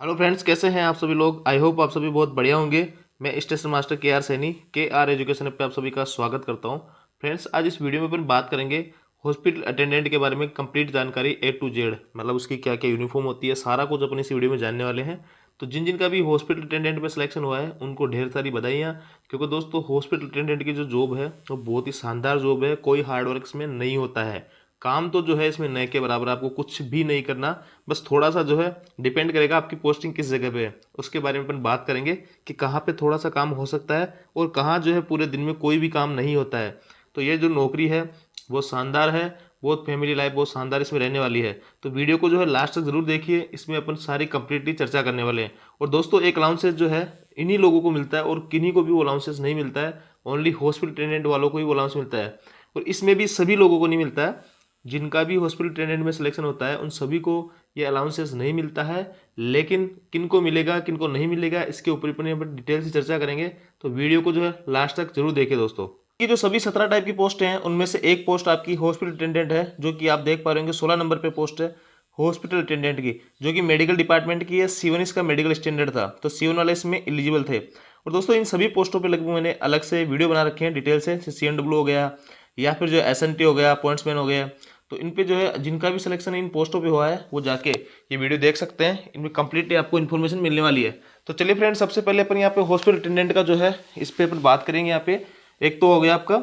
Hello friends, कैसे हैं आप सभी लोग। आई होप आप सभी बहुत बढ़िया होंगे। मैं स्टेशन मास्टर के आर सैनी के आर एजुकेशन पे आप सभी का स्वागत करता हूं। फ्रेंड्स, आज इस वीडियो में अपन बात करेंगे हॉस्पिटल अटेंडेंट के बारे में कंप्लीट जानकारी ए टू जेड, मतलब उसकी क्या क्या यूनिफॉर्म होती है, सारा कुछ अपन इस वीडियो में जानने वाले हैं। तो जिन जिन का भी हॉस्पिटल अटेंडेंट में सिलेक्शन हुआ है उनको ढेर सारी बधाइयाँ, क्योंकि दोस्तों हॉस्पिटल अटेंडेंट की जो जॉब है वो बहुत ही शानदार जॉब है। कोई हार्ड वर्क में नहीं होता है। काम तो जो है इसमें नए के बराबर, आपको कुछ भी नहीं करना। बस थोड़ा सा जो है डिपेंड करेगा आपकी पोस्टिंग किस जगह पे है, उसके बारे में अपन बात करेंगे कि कहाँ पे थोड़ा सा काम हो सकता है और कहाँ जो है पूरे दिन में कोई भी काम नहीं होता है। तो ये जो नौकरी है वो शानदार है, बहुत फैमिली लाइफ बहुत शानदार इसमें रहने वाली है। तो वीडियो को जो है लास्ट तक जरूर देखिए, इसमें अपन सारी कंप्लीटली चर्चा करने वाले हैं। और दोस्तों, एक अलाउंसेस जो है इन्हीं लोगों को मिलता है और किन्हीं को भी वो अलाउंसेस नहीं मिलता है। ओनली हॉस्पिटल अटेंडेंट वालों को ही वो अलाउंस मिलता है। और इसमें भी सभी लोगों को नहीं मिलता है। जिनका भी हॉस्पिटल अटेंडेंट में सिलेक्शन होता है उन सभी को ये अलाउंसेस नहीं मिलता है। लेकिन किन को मिलेगा किन को नहीं मिलेगा इसके ऊपर अपन डिटेल से चर्चा करेंगे। तो वीडियो को जो है लास्ट तक जरूर देखें दोस्तों। ये जो सभी 17 टाइप की पोस्ट हैं उनमें से एक पोस्ट आपकी हॉस्पिटल अटेंडेंट है, जो कि आप देख पा रहे होंगे 16 नंबर पे पोस्ट है हॉस्पिटल अटेंडेंट की, जो कि मेडिकल डिपार्टमेंट की है। C1 इसका मेडिकल स्टैंडर्ड था, तो C1 वाले इसमें एलिजिबल थे। और दोस्तों, इन सभी पोस्टों पे लगभग मैंने अलग से वीडियो बना रखे हैं डिटेल से। CNW हो गया या फिर जो SNT हो गया, पॉइंट्समैन हो गया। तो इन पे जो है जिनका भी सिलेक्शन इन पोस्टों पे हुआ है वो जाके ये वीडियो देख सकते हैं। इनमें कंप्लीटली आपको इन्फॉर्मेशन मिलने वाली है। तो चलिए फ्रेंड्स, सबसे पहले अपन यहाँ पे हॉस्पिटल अटेंडेंट का जो है इस पे अपन बात करेंगे। यहाँ पे एक तो हो गया आपका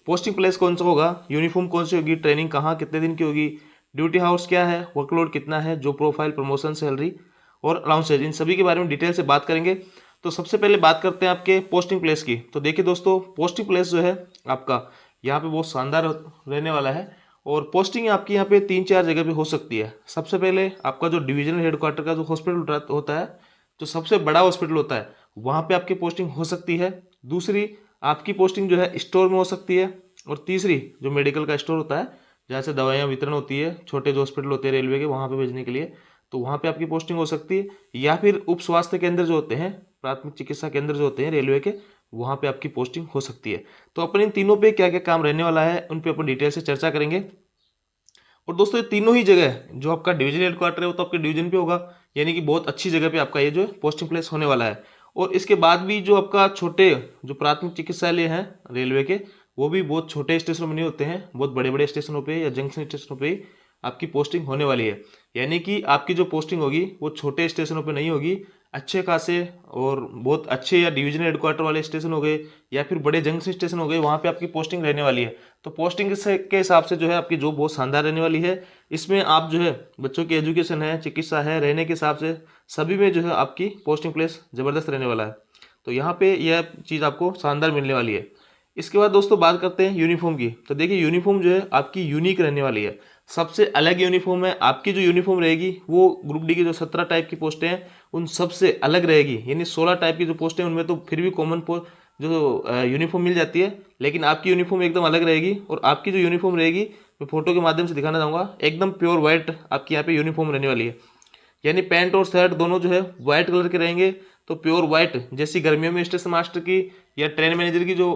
पोस्टिंग प्लेस कौन सा होगा, यूनिफॉर्म कौन सी होगी, ट्रेनिंग कहाँ कितने दिन की होगी, ड्यूटी हाउस क्या है, वर्कलोड कितना है, जो प्रोफाइल, प्रमोशन, सैलरी और अलाउंसेज, इन सभी के बारे में डिटेल से बात करेंगे। तो सबसे पहले बात करते हैं आपके पोस्टिंग प्लेस की। तो देखिए दोस्तों, पोस्टिंग प्लेस जो है आपका यहाँ पे बहुत शानदार रहने वाला है। और पोस्टिंग आपकी यहाँ पे 3-4 जगह पे हो सकती है। सबसे पहले आपका जो डिविजनल हेडक्वार्टर का जो हॉस्पिटल होता है, जो सबसे बड़ा हॉस्पिटल होता है, वहाँ पे आपकी पोस्टिंग हो सकती है। दूसरी आपकी पोस्टिंग जो है स्टोर में हो सकती है। और तीसरी जो मेडिकल का स्टोर होता है, जहाँ से दवाइयाँ वितरण होती है, छोटे जो हॉस्पिटल होते हैं रेलवे के, वहाँ पे भेजने के लिए, तो वहाँ पे आपकी पोस्टिंग हो सकती है। या फिर उप स्वास्थ्य केंद्र जो होते हैं, प्राथमिक चिकित्सा केंद्र जो होते हैं रेलवे के, वहाँ पे आपकी पोस्टिंग हो सकती है। तो अपन इन तीनों पे क्या क्या काम रहने वाला है उन पे अपन डिटेल से चर्चा करेंगे। और दोस्तों, ये तीनों ही जगह जो आपका डिवीजन हेडक्वार्टर है वो तो आपके डिवीजन पे होगा, यानी कि बहुत अच्छी जगह पे आपका ये जो पोस्टिंग प्लेस होने वाला है। और इसके बाद भी जो आपका छोटे जो प्राथमिक चिकित्सालय हैं रेलवे के, वो भी बहुत छोटे स्टेशनों में नहीं होते हैं, बहुत बड़े बड़े स्टेशनों पे या जंक्शन स्टेशनों पे ही आपकी पोस्टिंग होने वाली है। यानी कि आपकी जो पोस्टिंग होगी वो छोटे स्टेशनों पे नहीं होगी, अच्छे खासे और बहुत अच्छे या डिवीजन हेडक्वार्टर वाले स्टेशन हो गए या फिर बड़े जंक्शन स्टेशन हो गए, वहाँ पे आपकी पोस्टिंग रहने वाली है। तो पोस्टिंग के हिसाब से जो है आपकी जॉब बहुत शानदार रहने वाली है। इसमें आप जो है बच्चों की एजुकेशन है, चिकित्सा है, रहने के हिसाब से सभी में जो है आपकी पोस्टिंग प्लेस ज़बरदस्त रहने वाला है। तो यहाँ पे यह चीज़ आपको शानदार मिलने वाली है। इसके बाद दोस्तों बात करते हैं यूनिफॉर्म की। तो देखिए, यूनिफॉर्म जो है आपकी यूनिक रहने वाली है, सबसे अलग यूनिफॉर्म है। आपकी जो यूनिफॉर्म रहेगी वो ग्रुप डी की जो 17 टाइप की पोस्टें हैं उन सबसे अलग रहेगी। यानी 16 टाइप की जो पोस्टें हैं उनमें तो फिर भी कॉमन जो यूनिफॉर्म मिल जाती है, लेकिन आपकी यूनिफॉर्म एकदम अलग रहेगी। और आपकी जो यूनिफॉर्म रहेगी मैं फोटो के माध्यम से दिखाना चाहूँगा, एकदम प्योर व्हाइट आपकी यहाँ पे यूनिफॉर्म रहने वाली है। यानी पैंट और शर्ट दोनों जो है व्हाइट कलर के रहेंगे। तो प्योर व्हाइट, जैसी गर्मियों में स्टेशन मास्टर की या ट्रेन मैनेजर की जो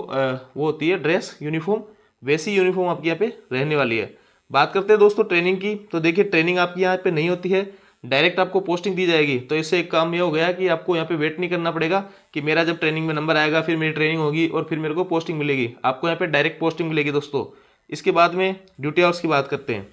वो होती है ड्रेस यूनिफॉर्म, वैसी यूनिफॉर्म आपकी यहाँ पे रहने वाली है। बात करते हैं दोस्तों ट्रेनिंग की। तो देखिए, ट्रेनिंग आपकी यहाँ पे नहीं होती है, डायरेक्ट आपको पोस्टिंग दी जाएगी। तो इससे एक काम ये हो गया कि आपको यहाँ पे वेट नहीं करना पड़ेगा कि मेरा जब ट्रेनिंग में नंबर आएगा फिर मेरी ट्रेनिंग होगी और फिर मेरे को पोस्टिंग मिलेगी। आपको यहाँ पे डायरेक्ट पोस्टिंग मिलेगी दोस्तों। इसके बाद में ड्यूटी आवर्स की बात करते हैं।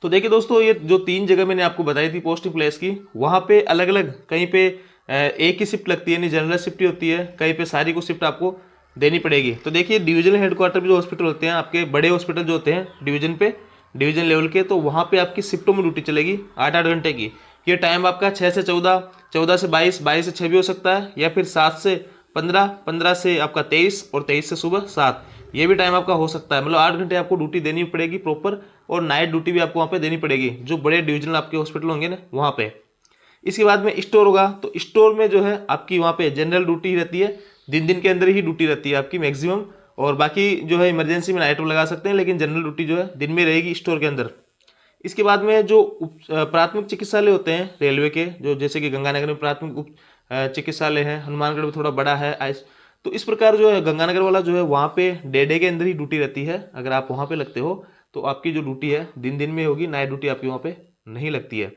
तो देखिए दोस्तों, ये जो 3 जगह मैंने आपको बताई थी पोस्टिंग प्लेस की, वहाँ पे अलग अलग, कहीं पे एक ही शिफ्ट लगती है, यानी जनरल शिफ्ट ही होती है, कहीं पे सारी को शिफ्ट आपको देनी पड़ेगी। तो देखिए, डिवीजनल हेडक्वार्टर भी जो हॉस्पिटल होते हैं आपके, बड़े हॉस्पिटल जो होते हैं डिवीजन पे, डिवीजन लेवल के, तो वहाँ पे आपकी शिफ्टों में ड्यूटी चलेगी 8-8 घंटे की। ये टाइम आपका 6 से 14, 14 से 22, 22 से 6 भी हो सकता है, या फिर 7 से 15, 15 से आपका 23 और 23 से सुबह 7, ये भी टाइम आपका हो सकता है। मतलब 8 घंटे आपको ड्यूटी देनी पड़ेगी प्रॉपर। और नाइट ड्यूटी भी आपको वहाँ पे देनी पड़ेगी, जो बड़े डिविजनल आपके हॉस्पिटल होंगे ना वहाँ पे। इसके बाद में स्टोर होगा, तो स्टोर में जो है आपकी वहाँ पे जनरल ड्यूटी रहती है, दिन दिन के अंदर ही ड्यूटी रहती है आपकी मैक्सिमम। और बाकी जो है इमरजेंसी में नाइट लगा सकते हैं, लेकिन जनरल ड्यूटी जो है दिन में रहेगी स्टोर के अंदर। इसके बाद में जो प्राथमिक चिकित्सालय होते हैं रेलवे के, जो जैसे कि गंगानगर में प्राथमिक चिकित्सालय है, हनुमानगढ़ में थोड़ा बड़ा है तो इस प्रकार जो है गंगानगर वाला जो है वहाँ पे डे के अंदर ही ड्यूटी रहती है। अगर आप वहाँ पे लगते हो तो आपकी जो ड्यूटी है दिन दिन में होगी, नाइट ड्यूटी आपकी वहाँ पे नहीं लगती है।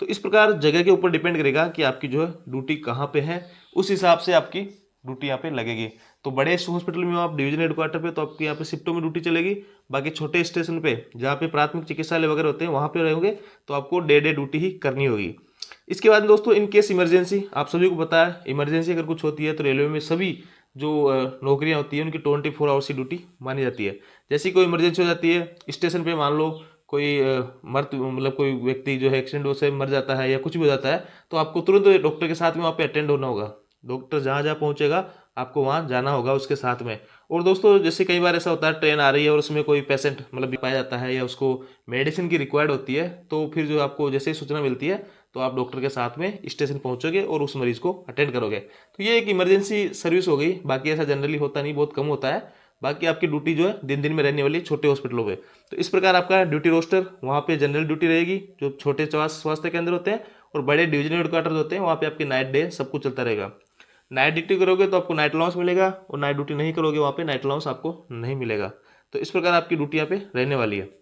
तो इस प्रकार जगह के ऊपर डिपेंड करेगा कि आपकी जो है ड्यूटी कहाँ पे है, उस हिसाब से आपकी ड्यूटी यहाँ पे लगेगी। तो बड़े हॉस्पिटल में आप डिवीजन हेडक्वार्टर पे तो आपकी यहाँ पे शिफ्टों में ड्यूटी चलेगी। बाकी छोटे स्टेशन पे जहाँ पे प्राथमिक चिकित्सालय वगैरह होते हैं वहाँ पे रहोगे तो आपको डे ड्यूटी ही करनी होगी। इसके बाद दोस्तों इन केस इमरजेंसी, आप सभी को पता है इमरजेंसी अगर कुछ होती है तो रेलवे में सभी जो नौकरियां होती है उनकी 24 आवर्स की ड्यूटी मानी जाती है। जैसी कोई इमरजेंसी हो जाती है स्टेशन पे, मान लो कोई मतलब कोई व्यक्ति जो है एक्सीडेंट से मर जाता है या कुछ भी हो जाता है, तो आपको तुरंत डॉक्टर के साथ में वहाँ पे अटेंड होना होगा। डॉक्टर जहाँ जहाँ पहुँचेगा आपको वहाँ जाना होगा उसके साथ में। और दोस्तों जैसे कई बार ऐसा होता है ट्रेन आ रही है और उसमें कोई पेशेंट मतलब पाया जाता है या उसको मेडिसिन की रिक्वायर्ड होती है, तो फिर जो आपको जैसे ही सूचना मिलती है तो आप डॉक्टर के साथ में स्टेशन पहुंचोगे और उस मरीज को अटेंड करोगे। तो ये एक इमरजेंसी सर्विस हो गई। बाकी ऐसा जनरली होता नहीं, बहुत कम होता है। बाकी आपकी ड्यूटी जो है दिन दिन में रहने वाली छोटे हॉस्पिटलों पे। तो इस प्रकार आपका ड्यूटी रोस्टर, वहाँ पे जनरल ड्यूटी रहेगी जो छोटे स्वास्थ्य केंद्र होते हैं, और बड़े डिवीजन हेडक्वार्टर होते हैं वहाँ पे आपकी नाइट डे सब कुछ चलता रहेगा। नाइट ड्यूटी करोगे तो आपको नाइट अलाउंस मिलेगा, और नाइट ड्यूटी नहीं करोगे वहाँ पे नाइट अलाउंस आपको नहीं मिलेगा। तो इस प्रकार आपकी ड्यूटी यहाँ पे रहने वाली है।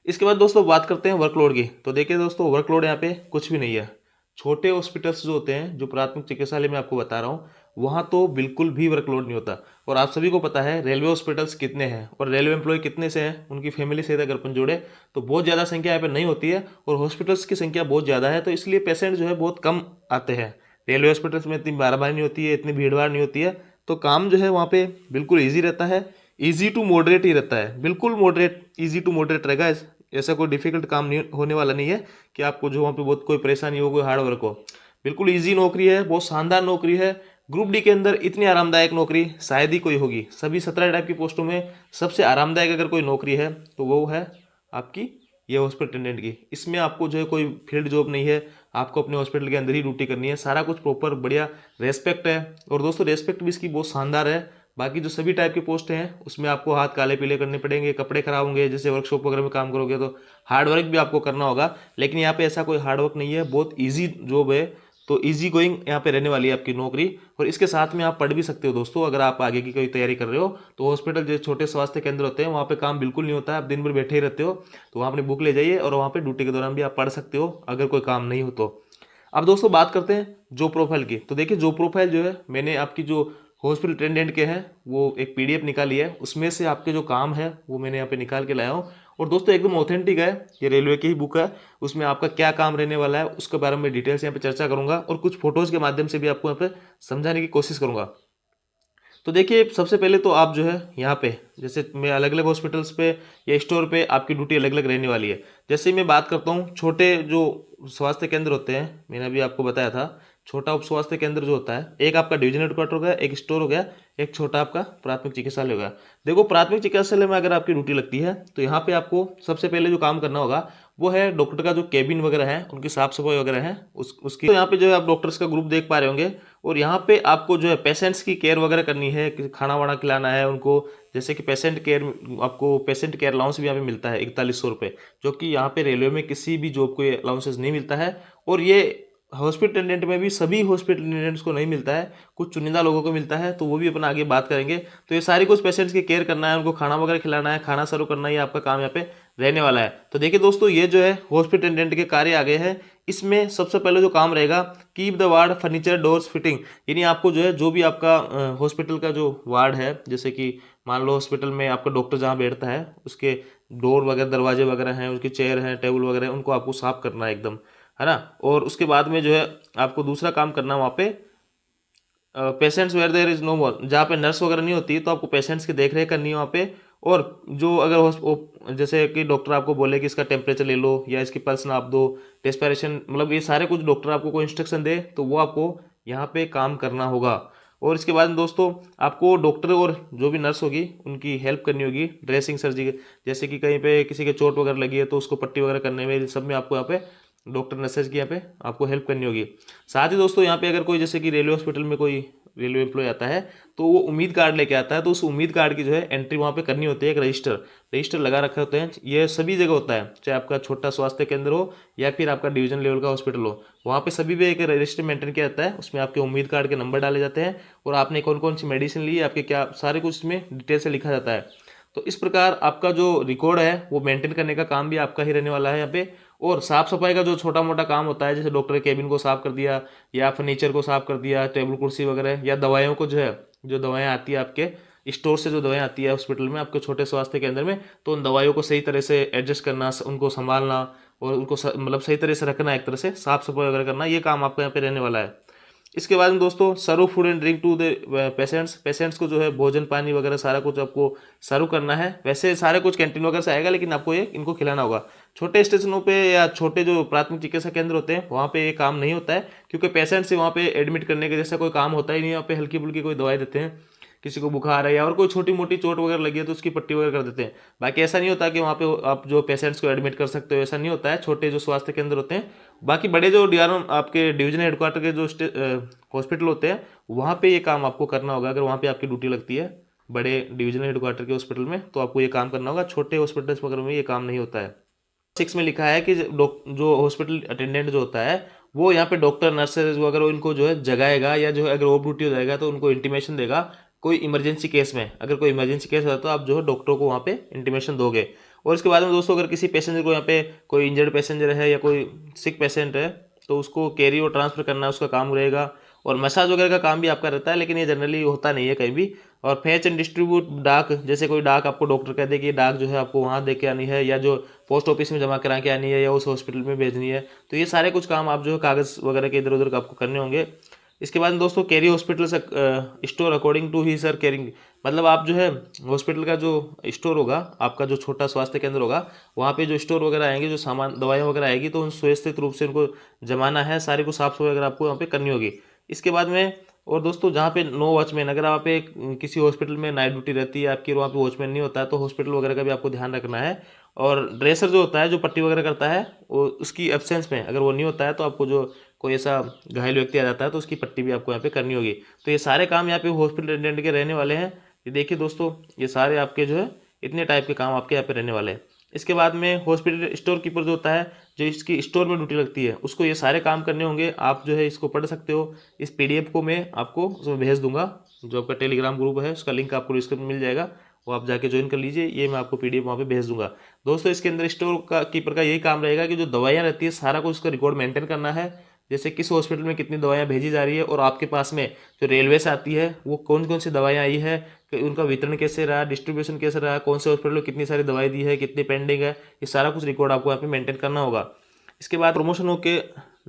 इसके बाद दोस्तों बात करते हैं वर्कलोड की। तो देखिए दोस्तों वर्कलोड यहाँ पे कुछ भी नहीं है। छोटे हॉस्पिटल्स जो होते हैं, जो प्राथमिक चिकित्सालय में आपको बता रहा हूँ, वहाँ तो बिल्कुल भी वर्कलोड नहीं होता। और आप सभी को पता है रेलवे हॉस्पिटल्स कितने हैं और रेलवे एम्प्लॉय कितने से हैं, उनकी फैमिली से अगर अपन जोड़े तो बहुत ज़्यादा संख्या यहाँ पे नहीं होती है, और हॉस्पिटल्स की संख्या बहुत ज़्यादा है। तो इसलिए पेशेंट जो है बहुत कम आते हैं। रेलवे हॉस्पिटल्स में इतनी बारहबारी नहीं होती है, इतनी भीड़ भाड़ नहीं होती है, तो काम जो है वहाँ पे बिल्कुल ईजी रहता है। ईजी टू मॉडरेट ही रहता है, बिल्कुल मॉडरेट, ईजी टू मॉडरेट रहेगा। ऐसा कोई डिफिकल्ट काम नहीं होने वाला नहीं है कि आपको जो वहाँ पे बहुत कोई परेशानी हो, कोई हार्ड वर्क हो। बिल्कुल ईजी नौकरी है, बहुत शानदार नौकरी है। ग्रुप डी के अंदर इतनी आरामदायक नौकरी शायद ही कोई होगी। सभी 17 टाइप की पोस्टों में सबसे आरामदायक अगर कोई नौकरी है तो वो है आपकी ये हॉस्पिटल अटेंडेंट की। इसमें आपको जो है कोई फील्ड जॉब नहीं है, आपको अपने हॉस्पिटल के अंदर ही ड्यूटी करनी है। सारा कुछ प्रॉपर बढ़िया रेस्पेक्ट है, और दोस्तों रेस्पेक्ट भी इसकी बहुत शानदार है। बाकी जो सभी टाइप के पोस्ट हैं उसमें आपको हाथ काले पीले करने पड़ेंगे, कपड़े खराब होंगे, जैसे वर्कशॉप वगैरह में काम करोगे तो हार्ड वर्क भी आपको करना होगा। लेकिन यहाँ पे ऐसा कोई हार्ड वर्क नहीं है, बहुत ईजी जॉब है। तो इजी गोइंग यहाँ पे रहने वाली है आपकी नौकरी। और इसके साथ में आप पढ़ भी सकते हो दोस्तों, अगर आप आगे की कोई तैयारी कर रहे हो तो हॉस्पिटल जो छोटे स्वास्थ्य केंद्र होते हैं वहाँ पे काम बिल्कुल नहीं होता है। आप दिन भर बैठे ही रहते हो, तो वहाँ अपनी बुक ले जाइए और वहाँ पे ड्यूटी के दौरान भी आप पढ़ सकते हो अगर कोई काम नहीं हो तो। अब दोस्तों बात करते हैं जॉब प्रोफाइल की। तो देखिए जॉब प्रोफाइल जो है मैंने आपकी जो हॉस्पिटल अटेंडेंट के हैं वो एक पीडीएफ निकाली है, उसमें से आपके जो काम है वो मैंने यहाँ पे निकाल के लाया हूँ। और दोस्तों एकदम ऑथेंटिक है, ये रेलवे की ही बुक है। उसमें आपका क्या काम रहने वाला है उसके बारे में डिटेल्स यहाँ पे चर्चा करूंगा, और कुछ फोटोज के माध्यम से भी आपको यहाँ पे समझाने की कोशिश करूंगा। तो देखिए सबसे पहले तो आप जो है यहाँ पे, जैसे मैं अलग अलग हॉस्पिटल्स पे या स्टोर पे आपकी ड्यूटी अलग अलग रहने वाली है। जैसे मैं बात करता हूँ छोटे जो स्वास्थ्य केंद्र होते हैं, मैंने अभी आपको बताया था छोटा उप स्वास्थ्य केंद्र जो होता है, एक आपका डिवीजन हेडक्वार्टर हो गया, एक स्टोर हो गया, एक छोटा आपका प्राथमिक चिकित्सालय हो गया। देखो प्राथमिक चिकित्सालय में अगर आपकी ड्यूटी लगती है तो यहाँ पे आपको सबसे पहले जो काम करना होगा वो है डॉक्टर का जो केबिन वगैरह है उनकी साफ सफाई वगैरह है उसकी। तो यहाँ पे जो है आप डॉक्टर्स का ग्रुप देख पा रहे होंगे, और यहाँ पे आपको जो है पेशेंट्स की केयर वगैरह करनी है, खाना वाना खिलाना है उनको। जैसे कि पेशेंट केयर, आपको पेशेंट केयर अलाउंस भी यहाँ पे मिलता है 4100 रुपये, जो कि यहाँ पे रेलवे में किसी भी जॉब को अलाउंसेस नहीं मिलता है। और ये हॉस्पिटल अटेंडेंट में भी सभी हॉस्पिटल अटेंडेंट्स को नहीं मिलता है, कुछ चुनिंदा लोगों को मिलता है, तो वो भी अपन आगे बात करेंगे। तो ये सारी कुछ पेशेंट्स की केयर करना है, उनको खाना वगैरह खिलाना है, खाना सर्व करना है, ये आपका काम यहाँ पे रहने वाला है। तो देखिए दोस्तों ये जो है हॉस्पिटल अटेंडेंट के कार्य आगे है। इसमें सबसे पहले जो काम रहेगा keep the ward furniture doors fitting, यानी आपको जो है जो भी आपका हॉस्पिटल का जो वार्ड है, जैसे कि मान लो हॉस्पिटल में आपका डॉक्टर जहाँ बैठता है उसके डोर वगैरह दरवाजे वगैरह हैं, उसकी चेयर हैं, टेबल वगैरह हैं, उनको आपको साफ करना है एकदम, है ना। और उसके बाद में जो है आपको दूसरा काम करना है वहाँ पे patients where there is no more, जहाँ पे नर्स वगैरह नहीं होती तो आपको पेशेंट्स की देख रेख करनी है वहाँ पे। और जो अगर जैसे कि डॉक्टर आपको बोले कि इसका टेम्परेचर ले लो या इसकी पल्स नाप दो, रेस्पिरेशन, मतलब ये सारे कुछ डॉक्टर आपको कोई इंस्ट्रक्शन दे तो वो आपको यहाँ पे काम करना होगा। और इसके बाद दोस्तों आपको डॉक्टर और जो भी नर्स होगी उनकी हेल्प करनी होगी ड्रेसिंग सर्जरी, जैसे कि कहीं पे किसी के चोट वगैरह लगी है तो उसको पट्टी वगैरह करने में, सब में आपको यहाँ पे डॉक्टर नर्सेज की यहाँ पे आपको हेल्प करनी होगी। साथ ही दोस्तों यहाँ पे अगर कोई जैसे कि रेलवे हॉस्पिटल में कोई रेलवे एम्प्लॉय आता है तो वो उम्मीद कार्ड लेके आता है, तो उस उम्मीद कार्ड की जो है एंट्री वहाँ पे करनी होती है। एक रजिस्टर लगा रखे होते हैं, ये सभी जगह होता है, चाहे आपका छोटा स्वास्थ्य केंद्र हो या फिर आपका डिवीजन लेवल का हॉस्पिटल हो, वहाँ पे सभी पे एक रजिस्टर मेंटेन किया जाता है। उसमें आपके उम्मीद कार्ड के नंबर डाले जाते हैं और आपने कौन कौन सी मेडिसिन ली, आपके क्या सारे कुछ इसमें डिटेल से लिखा जाता है। तो इस प्रकार आपका जो रिकॉर्ड है वो मेंटेन करने का काम भी आपका ही रहने वाला है यहाँ पे। और साफ सफाई का जो छोटा मोटा काम होता है, जैसे डॉक्टर के केबिन को साफ कर दिया या फर्नीचर को साफ कर दिया, टेबल कुर्सी वगैरह, या दवाइयों को जो है, जो दवाएं आती है आपके स्टोर से, जो दवाएं आती है हॉस्पिटल में आपके छोटे स्वास्थ्य केंद्र में, तो उन दवाइयों को सही तरह से एडजस्ट करना, उनको संभालना और उनको मतलब सही तरह से रखना, एक तरह से साफ सफाई वगैरह करना, ये काम आपको यहाँ पे रहने वाला है। इसके बाद में दोस्तों serve food and drink to the patients को जो है भोजन पानी वगैरह सारा कुछ आपको सर्व करना है। वैसे सारे कुछ कैंटीन वगैरह से आएगा, लेकिन आपको ये इनको खिलाना होगा। छोटे स्टेशनों पे या छोटे जो प्राथमिक चिकित्सा केंद्र होते हैं वहाँ पे ये काम नहीं होता है, क्योंकि पेशेंट से वहाँ पे एडमिट करने के जैसा कोई काम होता ही नहीं है। वहाँ पे हल्की फुल्की कोई दवाई देते हैं, किसी को बुखार है या और कोई छोटी मोटी चोट वगैरह लगी है तो उसकी पट्टी वगैरह कर देते हैं। बाकी ऐसा नहीं होता कि वहाँ पे आप जो पेशेंट्स को एडमिट कर सकते हो, ऐसा नहीं होता है छोटे जो स्वास्थ्य केंद्र होते हैं। बाकी बड़े जो डीआरएम आपके डिवीजन हेडक्वार्टर के जो हॉस्पिटल होते हैं वहाँ पे ये काम आपको करना होगा। अगर वहाँ पे आपकी ड्यूटी लगती है बड़े डिवीजन हेडक्वार्टर के हॉस्पिटल में, तो आपको ये काम करना होगा। छोटे हॉस्पिटल्स वगैरह में ये काम नहीं होता है। 6 में लिखा है कि जो हॉस्पिटल अटेंडेंट जो होता है वो यहाँ पे डॉक्टर नर्सेज वगैरह इनको जो है जगाएगा, या जो है अगर ओवर ड्यूटी हो जाएगा तो उनको इंटीमेशन देगा। कोई इमरजेंसी केस में, अगर कोई इमरजेंसी केस होता है तो आप जो है डॉक्टरों को वहाँ पे इंटीमेशन दोगे। और इसके बाद में दोस्तों अगर किसी पैसेंजर को यहाँ पे कोई इंजर्ड पैसेंजर है या कोई सिक पेशेंट है तो उसको कैरी और ट्रांसफ़र करना उसका काम रहेगा। और मसाज वगैरह का काम भी आपका रहता है, लेकिन ये जनरली होता नहीं है कहीं भी। और फैच एंड डिस्ट्रीब्यूट डाक, जैसे कोई डाक आपको डॉक्टर कह दे कि ये डाक जो है आपको वहाँ दे के आनी है, या जो पोस्ट ऑफिस में जमा करा के आनी है, या उस हॉस्पिटल में भेजनी है, तो ये सारे कुछ काम आप जो है कागज़ वगैरह के इधर उधर आपको करने होंगे। इसके बाद दोस्तों कैरी हॉस्पिटल से स्टोर अकॉर्डिंग टू ही सर कैरिंग, मतलब आप जो है हॉस्पिटल का जो स्टोर होगा, आपका जो छोटा स्वास्थ्य केंद्र होगा वहाँ पे जो स्टोर वगैरह आएंगे, जो सामान दवाइयाँ वगैरह आएगी, तो उन सुव्यवस्थित रूप से उनको जमाना है, सारी को साफ सफाई वगैरह आपको वहाँ पे करनी होगी। इसके बाद में और दोस्तों जहाँ पे नो वॉचमैन, अगर आप एक किसी हॉस्पिटल में नाइट ड्यूटी रहती है आपकी, वहाँ पे वॉचमैन नहीं होता है, तो हॉस्पिटल वगैरह का भी आपको ध्यान रखना है। और ड्रेसर जो होता है जो पट्टी वगैरह करता है, वो उसकी एब्सेंस में अगर वो नहीं होता है तो आपको जो कोई ऐसा घायल व्यक्ति आ जाता है तो उसकी पट्टी भी आपको यहाँ पे करनी होगी। तो ये सारे काम यहाँ पे हॉस्पिटल अटेंडेंट के रहने वाले हैं। ये देखिए दोस्तों, ये सारे आपके जो है इतने टाइप के काम आपके यहाँ पे रहने वाले हैं। इसके बाद में हॉस्पिटल स्टोर कीपर जो होता है, जो इसकी स्टोर में ड्यूटी लगती है, उसको ये सारे काम करने होंगे। आप जो है इसको पढ़ सकते हो। इस पीडीएफ को मैं आपको उसमें भेज दूंगा, जो आपका टेलीग्राम ग्रुप है उसका लिंक आपको डिस्क्रिप्शन में मिल जाएगा, वो आप जाके ज्वाइन कर लीजिए। ये मैं आपको पीडीएफ वहाँ पे भेज दूंगा। दोस्तों इसके अंदर स्टोर का कीपर का यही काम रहेगा कि जो दवाइयाँ रहती है सारा कुछ उसका रिकॉर्ड मेंटेन करना है। जैसे किस हॉस्पिटल में कितनी दवाइयाँ भेजी जा रही है, और आपके पास में जो रेलवे से आती है वो कौन कौन सी दवाइयाँ आई है, कि उनका वितरण कैसे रहा, डिस्ट्रीब्यूशन कैसे रहा, कौन से हॉस्पिटल में कितनी सारी दवाई दी है, कितनी पेंडिंग है, ये सारा कुछ रिकॉर्ड आपको यहाँ पे मेंटेन करना होगा। इसके बाद प्रमोशन होके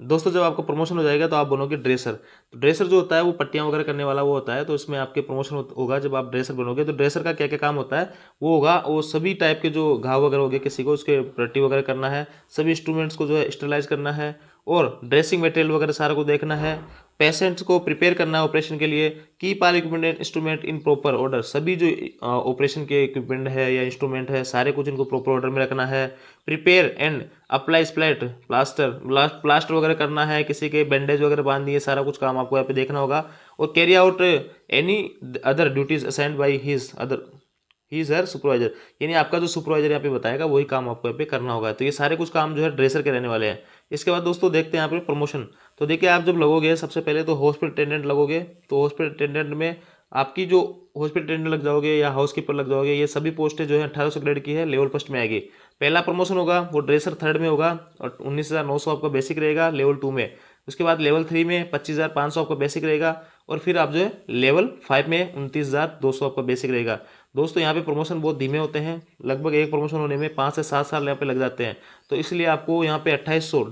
दोस्तों जब आपका प्रमोशन हो जाएगा तो आप बनोगे ड्रेसर। तो ड्रेसर जो होता है वो पट्टियाँ वगैरह करने वाला वो होता है, तो इसमें आपके प्रमोशन होगा जब आप ड्रेसर बनोगे। तो ड्रेसर का क्या क्या काम होता है वो होगा, वो सभी टाइप के जो घाव वगैरह हो गए किसी को, उसके पट्टी वगैरह करना है, सभी इंस्ट्रूमेंट्स को जो है स्टरलाइज करना है, और ड्रेसिंग मटेरियल वगैरह सारा को देखना है, पेशेंट्स को प्रिपेयर करना है ऑपरेशन के लिए, keep all equipment and instrument in proper order, सभी जो ऑपरेशन के इक्विपमेंट है या इंस्ट्रूमेंट है सारे कुछ इनको प्रॉपर ऑर्डर में रखना है। Prepare and apply splat plaster वगैरह करना है, किसी के बैंडेज वगैरह बांध दिए, सारा कुछ काम आपको यहाँ पे देखना होगा। और carry out any other duties assigned by he sir supervisor, यानी आपका जो सुपरवाइजर यहाँ पे बताएगा वही काम आपको यहाँ पे करना होगा। तो ये सारे कुछ काम जो है ड्रेसर के रहने वाले हैं। इसके बाद दोस्तों देखते हैं यहाँ पे प्रमोशन। तो देखिए आप जब लगोगे सबसे पहले तो हॉस्पिटल अटेंडेंट लगोगे, तो हॉस्पिटल अटेंडेंट में आपकी जो हॉस्पिटल अटेंडेंट लग जाओगे या हाउसकीपर लग जाओगे, ये सभी पोस्टें जो है 1800 ग्रेड की है, लेवल फर्स्ट में आएगी। पहला प्रमोशन होगा वो ड्रेसर थर्ड में होगा, और 19,900 आपका बेसिक रहेगा लेवल 2 में। उसके बाद लेवल 3 में 25,500 आपका बेसिक रहेगा, और फिर आप जो है लेवल 5 में 29,200 आपका बेसिक रहेगा। दोस्तों यहाँ पे प्रमोशन बहुत धीमे होते हैं, लगभग एक प्रमोशन होने में 5 से 7 साल यहाँ पे लग जाते हैं। तो इसलिए आपको यहाँ पे 2800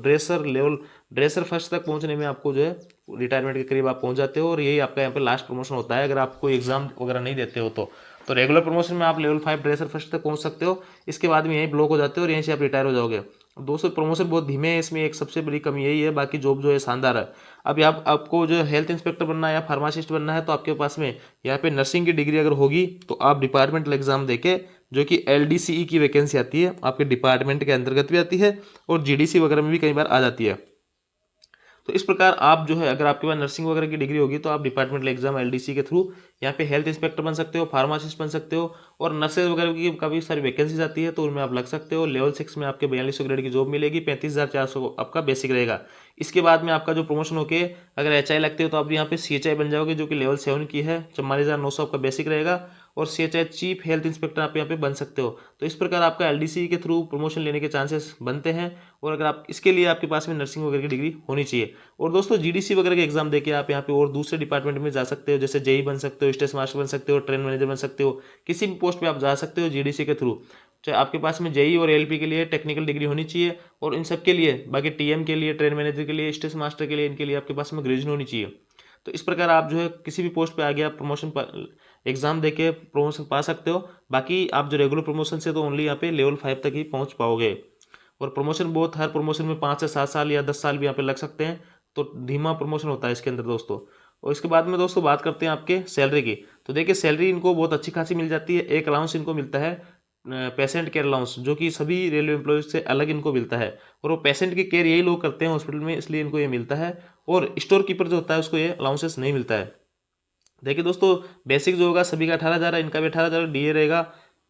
ड्रेसर फर्स्ट तक पहुँचने में आपको जो है रिटायरमेंट के करीब आप पहुँच जाते हो, और यही आपका यहाँ पे लास्ट प्रमोशन होता है अगर आप कोई एग्जाम वगैरह नहीं देते हो तो रेगुलर प्रमोशन में आप लेवल 5 ड्रेसर फर्स्ट तक पहुँच सकते हो। इसके बाद में यहीं ब्लॉक हो जाते हो और यहीं से आप रिटायर हो जाओगे। दोस्तों प्रमोशन बहुत धीमे है, इसमें एक सबसे बड़ी कमी यही है, बाकी जॉब जो है शानदार है। अब आपको जो हेल्थ इंस्पेक्टर बनना है या फार्मासिस्ट बनना है, तो आपके पास में यहाँ पे नर्सिंग की डिग्री अगर होगी तो आप डिपार्टमेंटल एग्जाम देके, जो कि LDCE की वैकेंसी आती है आपके डिपार्टमेंट के अंतर्गत भी आती है, और GDC वगैरह में भी कई बार आ जाती है। तो इस प्रकार आप जो है अगर आपके पास नर्सिंग वगैरह की डिग्री होगी तो आप डिपार्टमेंटल एग्जाम LDC के थ्रू यहाँ पे हेल्थ इंस्पेक्टर बन सकते हो, फार्मासिस्ट बन सकते हो, और नर्सेज वगैरह की काफ़ी सारी वैकेंसीज आती है तो उनमें आप लग सकते हो। लेवल 6 में आपके 4200 ग्रेड की जॉब मिलेगी, 35,400 आपका बेसिक रहेगा। इसके बाद में आपका जो प्रमोशन होके अगर HI लगते हो तो आप यहाँ पे CHI बन जाओगे, जो कि लेवल 7 की है, 44,900 आपका बेसिक रहेगा। और CHI चीफ हेल्थ इंस्पेक्टर आप यहाँ पे बन सकते हो। तो इस प्रकार आपका LDC के थ्रू प्रमोशन लेने के चांसेस बनते हैं। और अगर आप इसके लिए आपके पास में नर्सिंग वगैरह की डिग्री होनी चाहिए। और दोस्तों GDC वगैरह के एग्जाम देके आप यहाँ पे और दूसरे डिपार्टमेंट में जा सकते हो, जैसे JEE बन सकते हो, स्टेशन मास्टर बन सकते हो, ट्रेन मैनेजर बन सकते हो, किसी भी पोस्ट पे आप जा सकते हो GDC के थ्रू। चाहे आपके पास में JEE और LP के लिए टेक्निकल डिग्री होनी चाहिए, और इन सब के लिए बाकी TM के लिए, ट्रेन मैनेजर के लिए, स्टेशन मास्टर के लिए, इनके लिए आपके पास में ग्रेजुएशन होनी चाहिए। तो इस प्रकार आप जो है किसी भी पोस्ट पे आगे आप प्रमोशन एग्जाम देके प्रमोशन पा सकते हो। बाकी आप जो रेगुलर प्रमोशन से तो ओनली यहाँ पे लेवल 5 तक ही पहुँच पाओगे। और प्रमोशन बहुत, हर प्रमोशन में 5 से 7 साल या 10 साल भी यहाँ पे लग सकते हैं। तो धीमा प्रमोशन होता है इसके अंदर दोस्तों। और इसके बाद में दोस्तों बात करते हैं आपके सैलरी की। तो देखिए सैलरी इनको बहुत अच्छी खासी मिल जाती है। एक अलाउंस इनको मिलता है पेशेंट केयर अलाउंस, जो कि सभी रेलवे एम्प्लॉयज से अलग इनको मिलता है। और वो पेशेंट की केयर यही लोग करते हैं हॉस्पिटल में, इसलिए इनको ये मिलता है। और स्टोर कीपर जो होता है उसको ये अलाउंसेस नहीं मिलता है। देखिए दोस्तों बेसिक जो होगा सभी का 18,000 है, इनका भी 18,000। DA रहेगा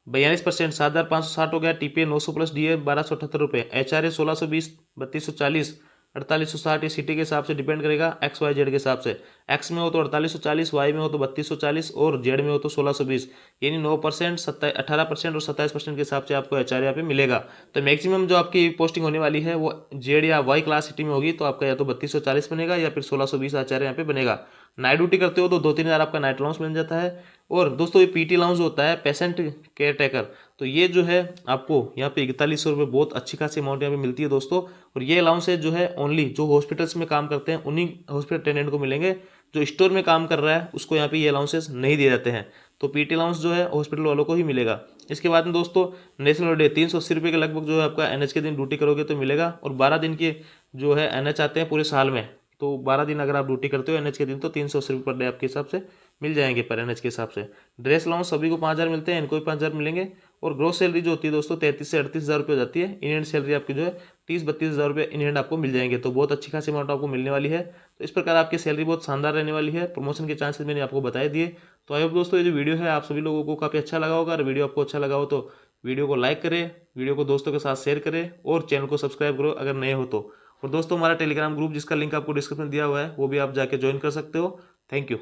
42%, 7,560 हो गया। TPA 900 प्लस DA 1,278 रुपये। HRA 1,620, 3,240, 4,860। ये सिटी के हिसाब से डिपेंड करेगा, XYZ के हिसाब से। X में हो तो 4,840, Y में हो तो 3,240 और Z में हो तो 1,620। यानी 9%, 18% और 27% के हिसाब से आपको HRA यहाँ पे मिलेगा। तो मैक्सिमम जो आपकी पोस्टिंग होने वाली है वो Z या Y क्लास सिटी में होगी, तो आपका या तो 3,240 बनेगा या फिर 1,620 HRA यहाँ पे बनेगा। नाइट ड्यूटी करते हो तो 2-3 हज़ार आपका नाइट अलाउंस मिल जाता है। और दोस्तों ये PT अलाउंस होता है पेशेंट केयर टेकर, तो ये जो है आपको यहाँ पे 4100 रुपये बहुत अच्छी खासी अमाउंट यहाँ पे मिलती है दोस्तों। और ये अलाउंस है जो है ओनली जो हॉस्पिटल्स में काम करते हैं उन्हीं हॉस्पिटल अटेंडेंट को मिलेंगे। जो स्टोर में काम कर रहा है उसको यहाँ पे ये अलाउंसेस नहीं दिए जाते हैं। तो PT अलाउंस जो है हॉस्पिटल वालों को ही मिलेगा। इसके बाद में दोस्तों नेशनल हॉलीडे 380 रुपये के लगभग जो है आपका NH के दिन ड्यूटी करोगे तो मिलेगा। और 12 दिन के जो है NH आते हैं पूरे साल में, तो 12 दिन अगर आप ड्यूटी करते हो NH के दिन तो 380 रुपये पर डे आपके हिसाब से मिल जाएंगे पर NH के हिसाब से। ड्रेस अलाउंस सभी को 5,000 मिलते हैं, इनको भी 5,000 मिलेंगे। और ग्रोस सैलरी जो होती है दोस्तों 33 से 38,000 रुपये हो जाती है। इन हैंड सैलरी आपकी जो है 30-32,000 रुपये इन हैंड आपको मिल जाएंगे। तो बहुत अच्छी खासी अमाउंट आपको मिलने वाली है। तो इस प्रकार आपकी सैलरी बहुत शानदार रहने वाली है। प्रमोशन के चांसेस मैंने आपको बता दिए। तो आई होप दोस्तों ये जो वीडियो है आप सभी लोगों को काफ़ी अच्छा लगा होगा। और वीडियो आपको अच्छा लगा हो तो वीडियो को लाइक करें, वीडियो को दोस्तों के साथ शेयर करें और चैनल को सब्सक्राइब करो अगर नए हो तो। और दोस्तों हमारा टेलीग्राम ग्रुप जिसका लिंक आपको डिस्क्रिप्शन में दिया हुआ है वो भी आप जाके ज्वाइन कर सकते हो। Thank you.